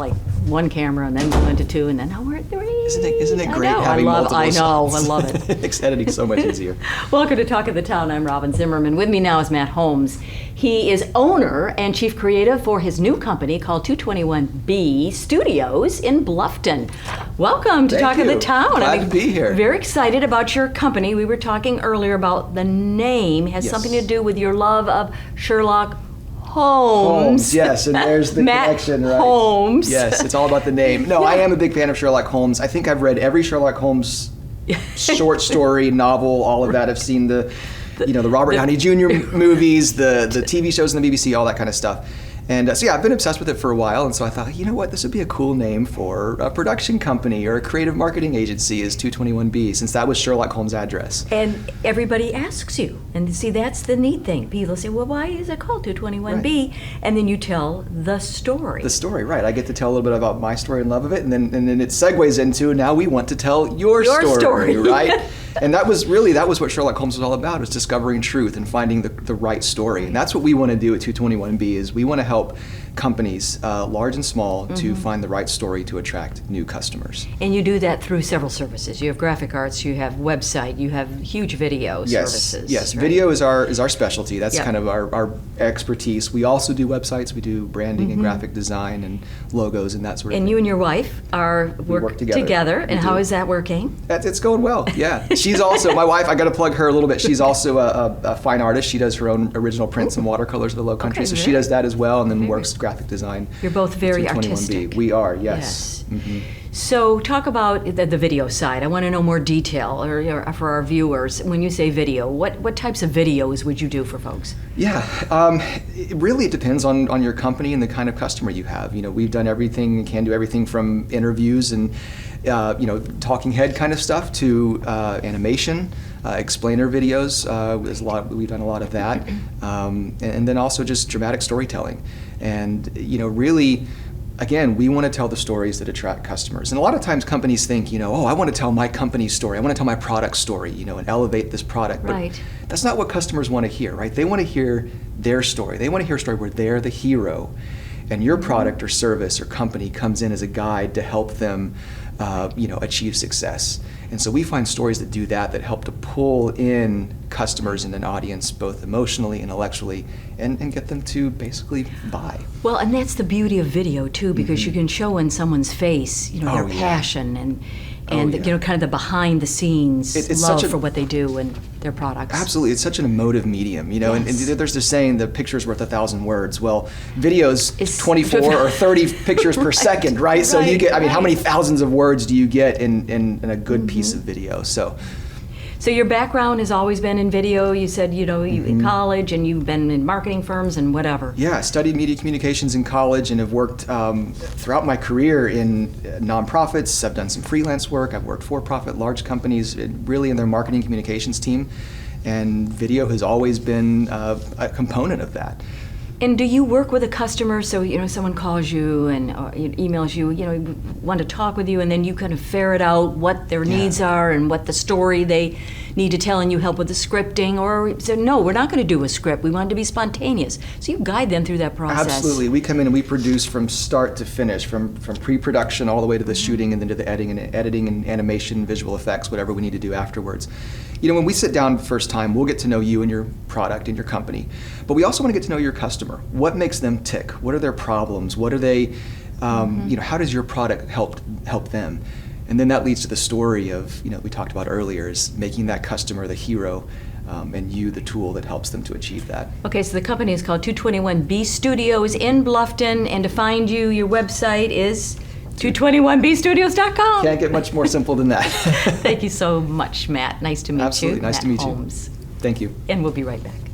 like one camera and then we went to two and then now we're at three. Isn't it great having multiple I know, I sites? love it. It makes editing so much easier. Welcome to Talk of the Town. I'm Robyn Zimmerman. With me now is Matt Holmes. He is owner and chief creative for his new company called 221B Studios in Bluffton. Welcome to Talk of the Town. Glad to be here. Very excited about your company. We were talking earlier about the name. It has something to do with your love of Sherlock Holmes. Yes, and there's the Matt connection, right? Holmes. Yes, it's all about the name. No, I am a big fan of Sherlock Holmes. I think I've read every Sherlock Holmes short story, novel, all of that. I've seen the Robert Downey Jr. movies, the TV shows on the BBC, all that kind of stuff. And so I've been obsessed with it for a while, and so I thought, you know what, this would be a cool name for a production company or a creative marketing agency is 221B, since that was Sherlock Holmes' address. And everybody asks you, and see, that's the neat thing. People say, well, why is it called 221B? Right. And then you tell the story. The story, right. I get to tell a little bit about my story and love of it, and then it segues into, now we want to tell your story, right? And that was what Sherlock Holmes was all about, was discovering truth and finding the right story. And that's what we want to do at 221B, is we want to help companies, large and small, to find the right story to attract new customers. And you do that through several services. You have graphic arts, you have website, you have huge video services. Yes, right? Video is our specialty. That's kind of our expertise. We also do websites. We do branding and graphic design and logos and that sort of thing. And you and your wife work together. And how is that working? It's going well, yeah. She's also, my wife, I got to plug her a little bit. She's also a fine artist. She does her own original prints and watercolors of the Lowcountry, so she does that as well, and then works graphic design. You're both very artistic. We are, yes. So talk about the video side. I want to know more detail for our viewers. When you say video, what types of videos would you do for folks? Yeah, it depends on your company and the kind of customer you have. We've done everything and can do everything from interviews and talking head kind of stuff to animation, explainer videos. We've done a lot of that, and then also just dramatic storytelling. And really, again, we want to tell the stories that attract customers. And a lot of times companies think, I want to tell my company's story. I want to tell my product story, and elevate this product. Right. But that's not what customers want to hear, right? They want to hear their story. They want to hear a story where they're the hero, and your product or service or company comes in as a guide to help them achieve success. And so we find stories that do that help to pull in customers and an audience, both emotionally, intellectually, and get them to basically buy. Well, and that's the beauty of video too, because you can show in someone's face, their passion and kind of the behind the scenes love for what they do and their products. Absolutely, it's such an emotive medium, and there's this saying, the picture's worth 1,000 words. Well, videos, 24 or 30 pictures per second, right? So you get, how many thousands of words do you get in a good piece of video? So your background has always been in video. You said, you in college, and you've been in marketing firms and whatever. Yeah, I studied media communications in college and have worked throughout my career in nonprofits. I've done some freelance work. I've worked for-profit, large companies, really in their marketing communications team. And video has always been a component of that. And do you work with a customer, so someone calls you and emails you, want to talk with you, and then you kind of ferret out what their needs are and what the story they need to tell, and you help with the scripting, or say, no, we're not going to do a script, we want it to be spontaneous. So you guide them through that process. Absolutely. We come in and we produce from start to finish, from pre-production all the way to the shooting, and then to the editing and animation, visual effects, whatever we need to do afterwards. When we sit down the first time, we'll get to know you and your product and your company, but we also want to get to know your customer. What makes them tick? What are their problems? What are they, how does your product help them? And then that leads to the story of, we talked about earlier, is making that customer the hero, and you the tool that helps them to achieve that. Okay, so the company is called 221B Studios in Bluffton, and to find you, your website is 221bstudios.com. Can't get much more simple than that. Thank you so much, Matt. Nice to meet you. Absolutely, nice to meet you. Holmes. Thank you. And we'll be right back.